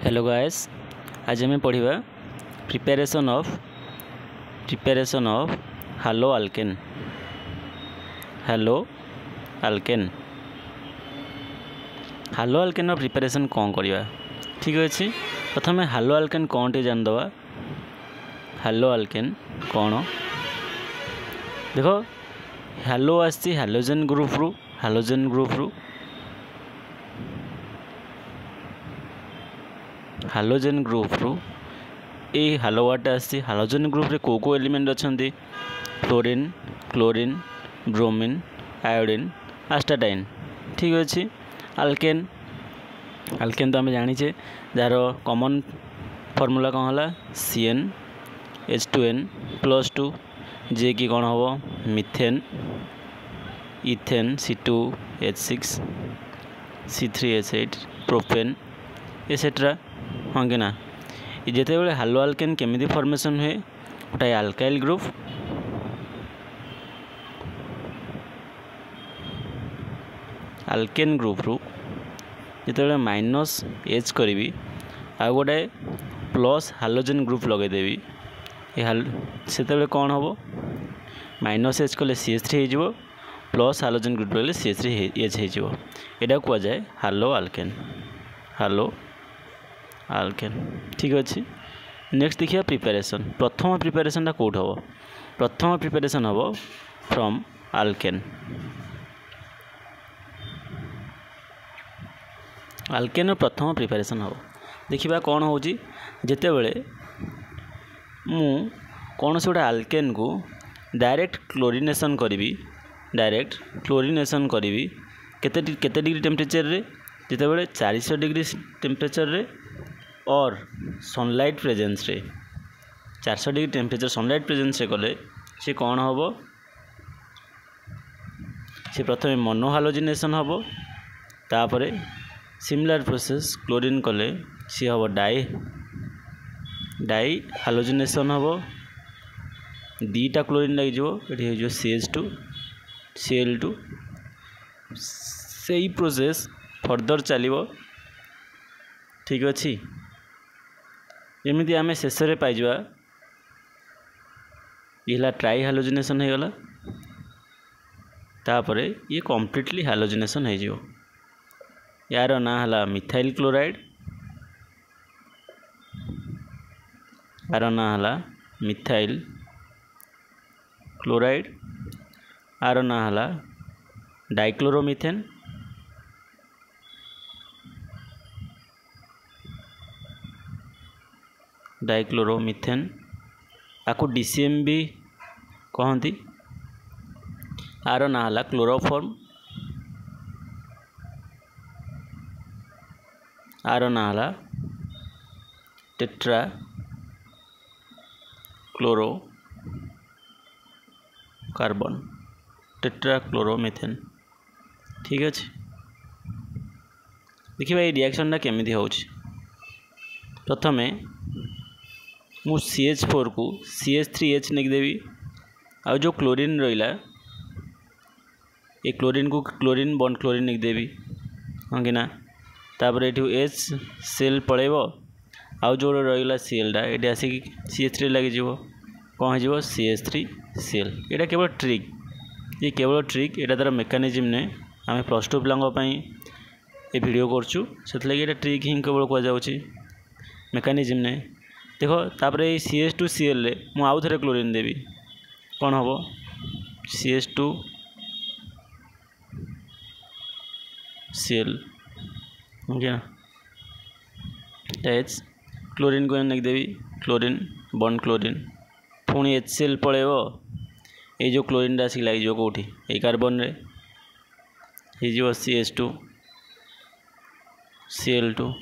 Hello guys, आज हमें पढ़िबा preparation of haloalkane. Haloalkane preparation कौन करवा। ठीक अच्छे, प्रथम हालो अल्केन कौन टे जानदवा। हालो अल्केन कौन देख, हालो आसी हालोजेन ग्रुप रु हालोजेन ग्रुप रु ये हालो वाटा आसी। हालोजेन ग्रुप रे को एलिमेंट अच्छा, फ्लोरीन, क्लोरीन, ब्रोमीन, आयोडीन, आस्टाटाइन। ठीक अच्छे, अल्केन तो आम जाचे जार कॉमन फॉर्मूला कौन है CnH2n+2 जे कि कौन हम methane, ethane C2H6, C3H8, propane etcetera. हाँ कि ना, जिते बड़े हालो अल्केन केमिति फॉर्मेशन हुए, गोटे अल्काइल ग्रुप अल्केन ग्रुप रु जिते -H करी आ गोटे प्लस हालोजेन ग्रुप लगेदेवी, से कौन हम -H कले CH3 हो, प्लस हालोजेन ग्रुप लगे CH3H हो। यहाँ कह जाए हालो अल्केन। ठीक अच्छे, नेक्स्ट देखिए प्रिपरेशन। प्रथम प्रिपरेशन कौट हम, प्रथम प्रिपरेशन हम फ्रॉम अल्केन। अल्केन प्रथम प्रिपरेशन हम देखा कौन हो जिते बड़े मु कौन से गोटे अल्केन को डायरेक्ट क्लोरीनेशन करी केते डिग्री टेम्परेचर रे, जिते बड़े 400 डिग्री टेम्परेचर रे और सनलाइट प्रेजेंस रे, 400 डिग्री टेम्परेचर सनलाइट प्रेजेंस रे कले सी कौन हम, सी प्रथम मोनोहालोजिनेशन हम, तापर सिमिलर प्रोसेस क्लोरीन कले सी हम डाई हालोजिनेशन हम, दीटा क्लोरीन लगे ये CH2 Cl2। से ही प्रोसेस फर्दर चलो। ठीक अच्छे, जमी आम शेष में पाइबा ये ट्राई हालोजिनेशन हो गला, तापर ये कंप्लीटली हालोजिनेशन हो। यार ना है मिथाइल क्लोराइड, यार ना है मिथाइल क्लोराइड, यार ना है डाइक्लोरोमिथेन, आपको DCM भी कहती। यार ना है क्लोरोफॉर्म, यार ना है tetra chloro carbon, tetra chloromethane. ठीक अच्छे, देखिए ये रिएक्शनटा केमिति होउछि। प्रथमे मु CH4 को CH3H लिखिदेवी, आ जो क्लोरीन रहा ये क्लोरीन को क्लोरीन बॉन्ड क्लोरीन लिखिदेवी। हाँ कि ना, तापर ये H सेल पड़ेब, आउ जो रहा Cl ये आसिक CH3 लगे कौन हो CH3Cl। यहाँ केवल ट्रिक, ये केवल ट्रिक, यहाँ तार मेकानिज्म ने आम +2 पिलांपाई ये वीडियो करचु, से ये ट्रिक ही केवल कहुच्छी मेकानिज्म ने। देखो तापर ये CH2Cl रे मु आउ थे क्लोरीन देवी, कौन हम CH2Cl। ओके, H क्लोरीन को लिखिदेवी, क्लोरीन बॉन्ड क्लोरीन, पुणी HCl पड़ेब, ये जो क्लोरीन आसिक लगे कौटी ये कार्बन रे हो CH2Cl2,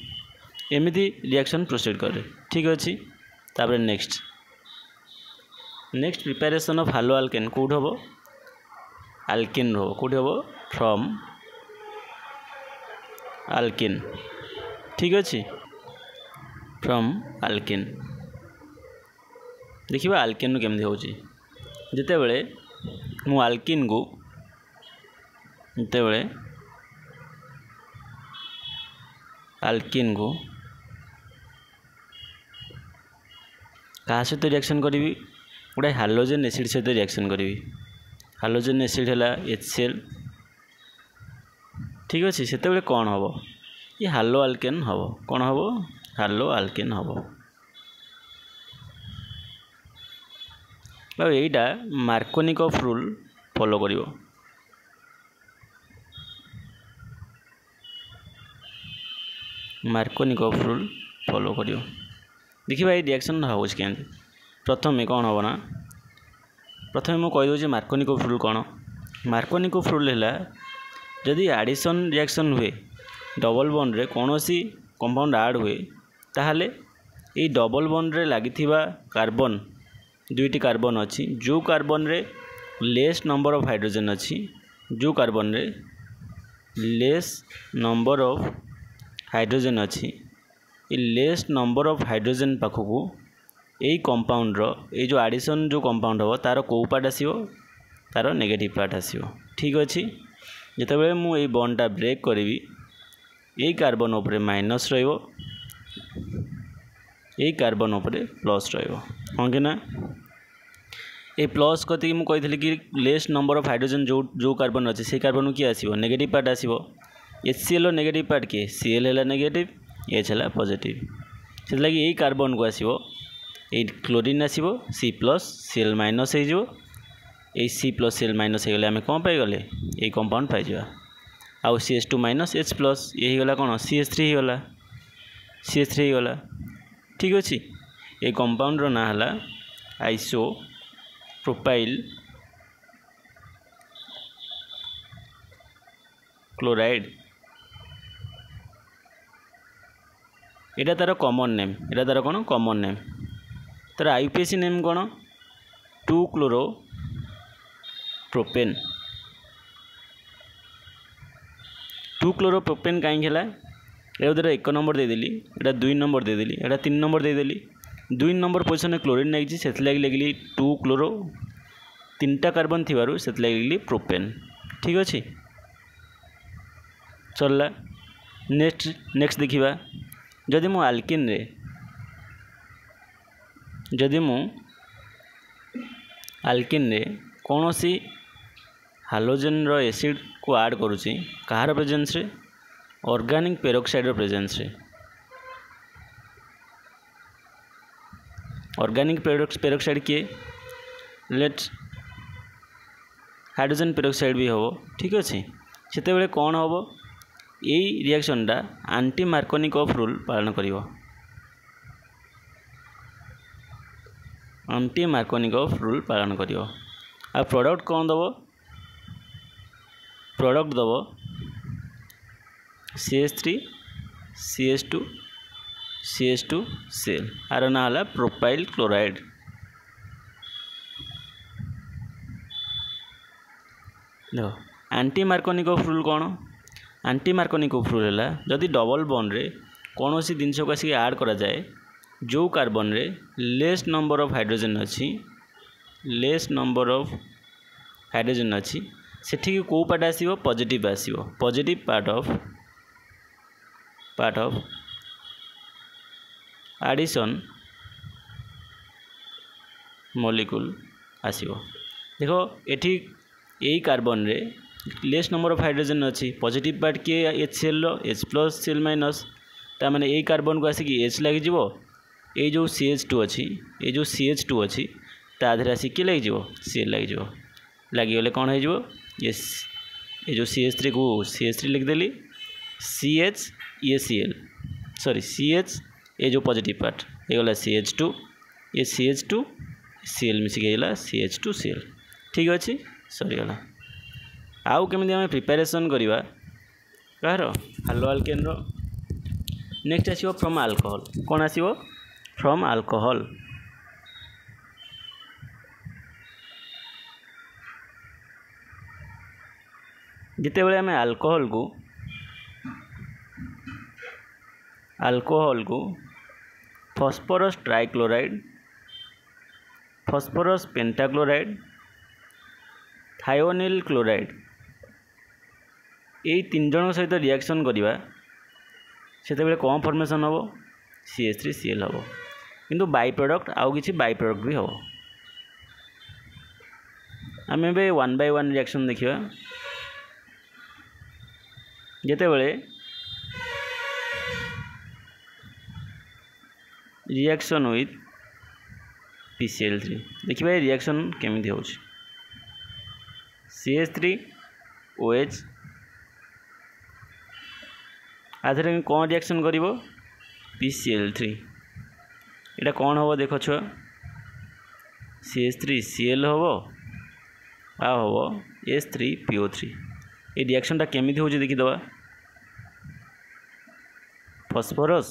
एमती रिएक्शन प्रोसीड करे। ठीक अच्छे, तापर next preparation of haloalkane कौट हम अल्किन रो, कौट हम फ्रॉम अल्किन। ठीक अच्छे, फ्रॉम अल्किन देखिए अल्केन केमती हो जिते बड़े मु अल्किन को क्या सहित रिएक्शन करी गोटे हालोजेन एसिड सहित रिएक्शन करी हालोजेन एसिड है HCl ठीक अच्छे से कौन हम ये हालो आल्केन हम कौन हम हालो आल्केन हम यहीटा मार्कोनिकॉफ रूल फॉलो करिवो मार्कोनिकॉफ रूल फॉलो करियो देखिए ये रिएक्शन हो प्रथम कौन हम ना प्रथम मुझे कहीदे मार्कोनिकॉफ रूल कौन मार्कोनिकॉफ रूल है जदि एडिशन रिएक्शन हुए डबल बॉन्ड रे कौन सी कंपाउंड ऐड हुए ताहले ये डबल बॉन्ड रे लगी कार्बन दुईटी कार्बन अच्छी जो कार्बन रे लेस नंबर ऑफ हाइड्रोजन अच्छी जो कार्बन रे लेस नंबर ऑफ हाइड्रोजन अच्छी ये लेस नंबर ऑफ हाइड्रोजन पाखक यही कंपाउंड रो ये जो एडिशन जो कंपाउंड हम तार कौ पार्ट आसो तार नेगेटिव पार्ट आसो ठीक अच्छे जितेबाला मुझे बॉन्डटा ब्रेक करी यही कार्बन उपरे माइनस रो यही कार्बन उपरे प्लस रो हाँ कि ना ये प्लस कति मुझे कही कि लेस नंबर ऑफ हाइड्रोजन जो जो कार्बन अच्छे से कार्बन किए आसो नेगेटिव पार्ट आसो HCl नेगेटिव पार्ट किए Cl है नेगेटिव H है पॉजिटिव से लगी यही कार्बन को आसो ये क्लोरीन आसो C+Cl- हो C+Cl- हो गले आम कौन पाईगले ये कंपाउंड पाइजा आउ CH2- H+ ये गला कौन CH3 होगला CH3 होगला ठीक अच्छे ये कंपाउंड ना है आइसो प्रोपाइल क्लोराइड यहाँ तार कॉमन नेम यहाँ तार कौन कॉमन नेम तार IUPAC नेम कौन 2-क्लोरो प्रोपेन 2-क्लोरो प्रोपेन कहीं ये 1 नंबर देदेली यहाँ 2 नंबर देदेली यहाँ 3 नंबर देदेली 2 नंबर पोजिशन क्लोरीन लगी से लिखली 2-क्लोरो 3टा कार्बन थी से लिखली प्रोपेन ठीक अच्छे चलला नेक्स्ट देखिबा जदि मु आल्किन रे जदि मु आल्किन रे कौन सी हालोजेन रो एसिड को ऐड करुँची कहार प्रेजेंस रे ऑर्गेनिक पेरोक्साइड रो प्रेजेंस रे ऑर्गेनिक पेरोक्साइड किए लेट हाइड्रोजन पेरोक्साइड भी हम ठीक अच्छे से कौन हम यही रिएक्शनटा एंटी मार्कोनिकॉफ रूल पालन करिवो एंटी मार्कोनिकॉफ रूल पालन करिवो आ प्रोडक्ट कौन दबो प्रोडक्ट दबो CH3 CH2 CH2 Cl are ना है प्रोपाइल क्लोराइड देखो एंटी मार्कोनिकॉफ रूल कौन एंटी मार्कोनिकॉफ रूल है जदि डबल बॉन्ड रे कौन सी जिनस को आसिक ऐड करा जाए जो कार्बन रे लेस नंबर ऑफ हाइड्रोजन अच्छी लेस नंबर ऑफ हाइड्रोजन अच्छी सेठी को पार्ट आसो positive part of addition molecule आसो देखो एठी यही कार्बन रे लेस नंबर ऑफ हाइड्रोजन अच्छी पॉजिटिव पार्ट किए HCl H+Cl- ताने यही कार्बन को आसिक H लग ये जो CH2 अच्छी ये जो CH2 अच्छी ताधर आसिक किए लग Cl लगिगले कौन हो ये जो CH3 को CH3 लिखदेली CH ये Cl सॉरी CH ये जो पॉजिटिव पार्ट ये गला CH2 ये CH2 Cl मिसिक CH2 Cl ठीक अच्छे सरीगला आउ केमी आम प्रिपेरेसन करवा कहार हालो आल्केन रो नेक्स्ट आसो फ्रॉम अल्कोहल कौन आसो फ्रॉम अल्कोहल जिते बड़े आम अल्कोहल को phosphorus trichloride phosphorus pentachloride thionyl chloride यही 3 जन सहित रिएक्शन करवा से कौन फॉर्मेशन हम CH3Cl हम किंतु बाई प्रोडक्ट आउ किसी बाई प्रोडक्ट भी हम। आम ए 1 by 1 रिएक्शन देखा जितेबले रिएक्शन विथ PCl3 देखिए रिएक्शन केमिति हो CH3OH आधे कौन रिएक्शन कर PCl3 इटा कौन हम देख छुआ CH3Cl हम आ हम H3PO3 ये रिएक्शनटा केमिति हो देखीदबा फॉस्फोरस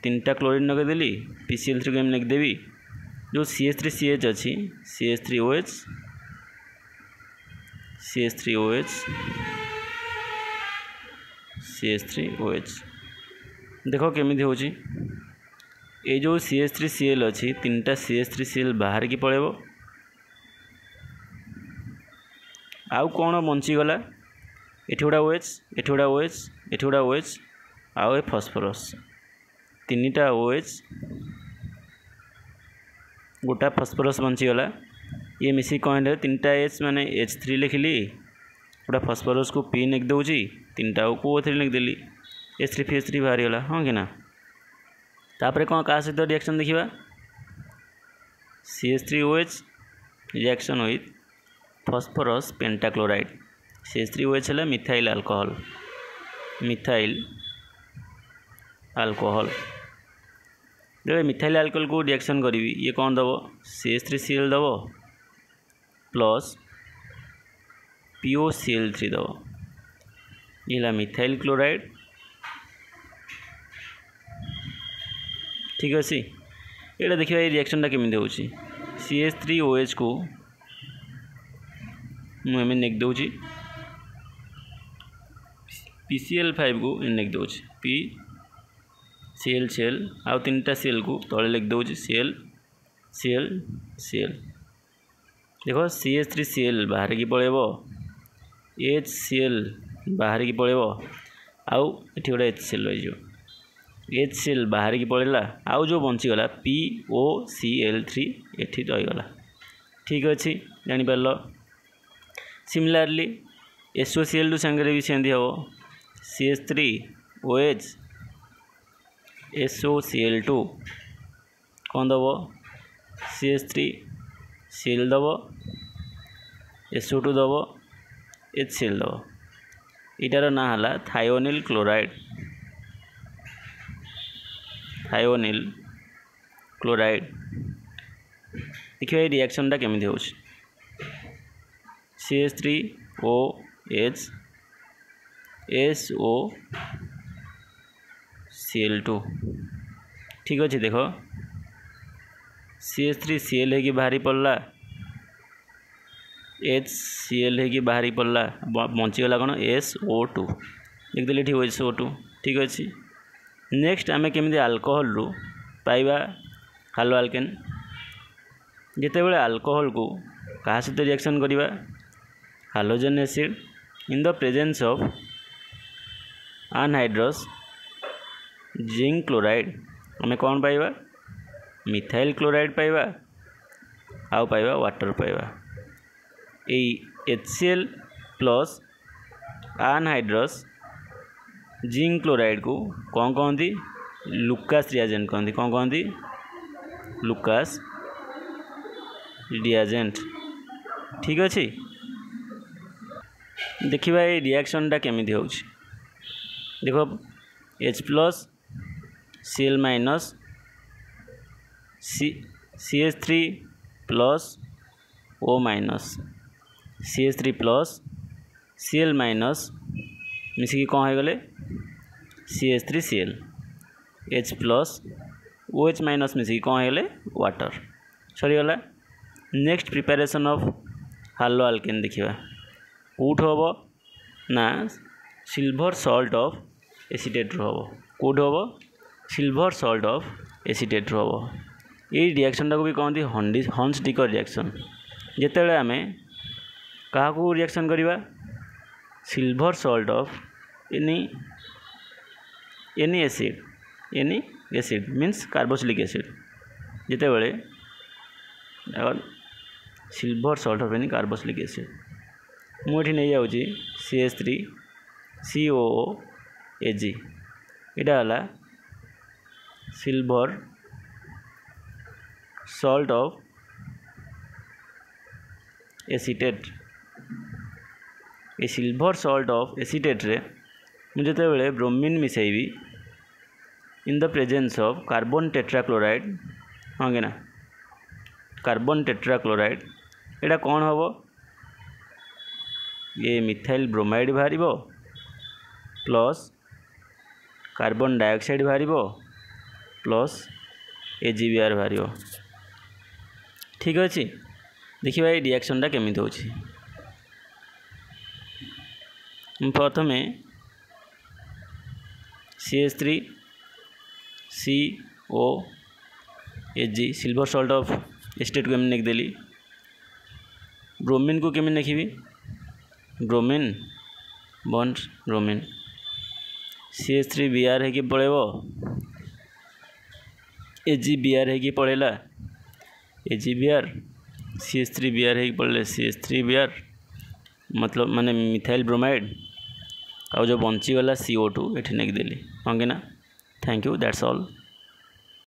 3टा क्लोरीन लगेदेली PCl3 को लिखिदेवी जो CH3CH अच्छी CH3OH CH3OH CH3OH देखो केमिति हो ये जो CH3Cl अच्छी 3टा CH3Cl बाहर की पड़ेबो आउ कौन बंचीगला एठी गुड़ा OH एठी गुड़ा OH एठी गुड़ा OH आउ ए फॉस्फोरस 3टा OH गोटा फॉस्फोरस बंचीगला ये मिसी कौन 3टा H माने H3 लिखिली गोटा फॉस्फोरस को P लिख दूची 3टा को O3 लिखदेली H3PH3 बाहरी गला हाँ कि ना तापर कौन क्या सहित रिएक्शन देखा CH3OH reaction with phosphorus pentachloride CH3OH है मिथाइल अल्कोहल जब मिथाइल अल्कोहल को रिएक्शन करी ये कौन दब CH3Cl दब प्लस POCl3 दब ये मिथाइल क्लोराइड ठीक अच्छे ये देखिए ये रिएक्शनटा केमिति हो CH3OH को मुझे लिख दूची PCl5 को लिख दूची PCl आउ 3टा Cl को तले लिख दूची Cl देखो CH3Cl बाहर की पड़ेबो HCl बाहर की पड़ेबो आउ एठी गोटे HCl रही HCl बाहर की पड़ेला आउ जो बंचीगला POCl3 एठी रहीगला ठीक अच्छे जापर सिमिलारली SOCl2 सांगे भी सेमती हम CH3OH SOCl2 कौन दब CH3Cl दब SO2 दब HCl दब इटार ना है थायोनिल क्लोराइड देखिए ये रिएक्शनटा केमिति हो CH3OH SOCl2 ठीक अच्छे देख CH3Cl है कि बाहरी पड़ला HCl है कि बाहरी पड़ला बंचीगला कौन SO2 देखदेली ठीक SO2 ठीक अच्छे नेक्स्ट आम केमिति अल्कोहल रु पाइबा हालो आल्केन जितेबले अल्कोहल को क्या सहित रिएक्शन करिबा halogen acid in the presence of anhydrous zinc chloride आम कौन पाइबा मिथाइल क्लोराइड पाइबा आउ पाइबा वाटर पाइबा HCl plus anhydrous zinc chloride को कौन कहती लुकास रिएजेंट कहती कौन कहती लुकास रिएजेंट ठीक अच्छे देखिए ये रिएक्शनटा केमिति हो देखो H plus Cl minus CH3 plus O minus CH3 plus Cl minus मिसिकी कौन हो गले CH3Cl H plus OH minus मिसिकी कौन हो गले वाटर सरीगला next preparation of haloalkane देखा कौट हम ना सिल्वर सॉल्ट ऑफ एसीटेट हम कौट हम सिल्वर सॉल्ट ऑफ एसीटेट हम ये रिएक्शनटा को भी कहते हंस डिकर रिएक्शन जितेबाला आम क्या रिएक्शन करवा silver salt of any acid any acid means carboxylic acid जितेबाला silver salt of any carboxylic acid मुझे नहीं जाऊँगी CH3COOAG यहाँ सिल्वर सल्ट ऑफ एसीटेट ये सिल्वर सल्ट ऑफ एसीटेट रे मुझे जो ब्रोमीन मिसेबी in the presence of carbon tetrachloride हाँ कि ना कार्बन टेट्राक्लोराइड एटा कौन हम ये मिथाइल ब्रोमाइड बाहर प्लस कार्बन डाइऑक्साइड बाहर प्लस AgBr बाहर ठीक अच्छे देखिए ये रिएक्शनटा केमी हो प्रथम CH3COAG silver salt of acetate को केमी लिखिदेली ब्रोमीन को केमी लिखी ब्रोमीन बॉन्ड ब्रोमीन CH3Br है कि पड़ेबो AgBr है कि पड़ेला AgBr CH3Br है कि पड़े CH3Br मतलब माने मिथाइल ब्रोमाइड और जो बंचीगला CO2 ये लिखिदेली हाँ कि ना थैंक यू दैट्स ऑल।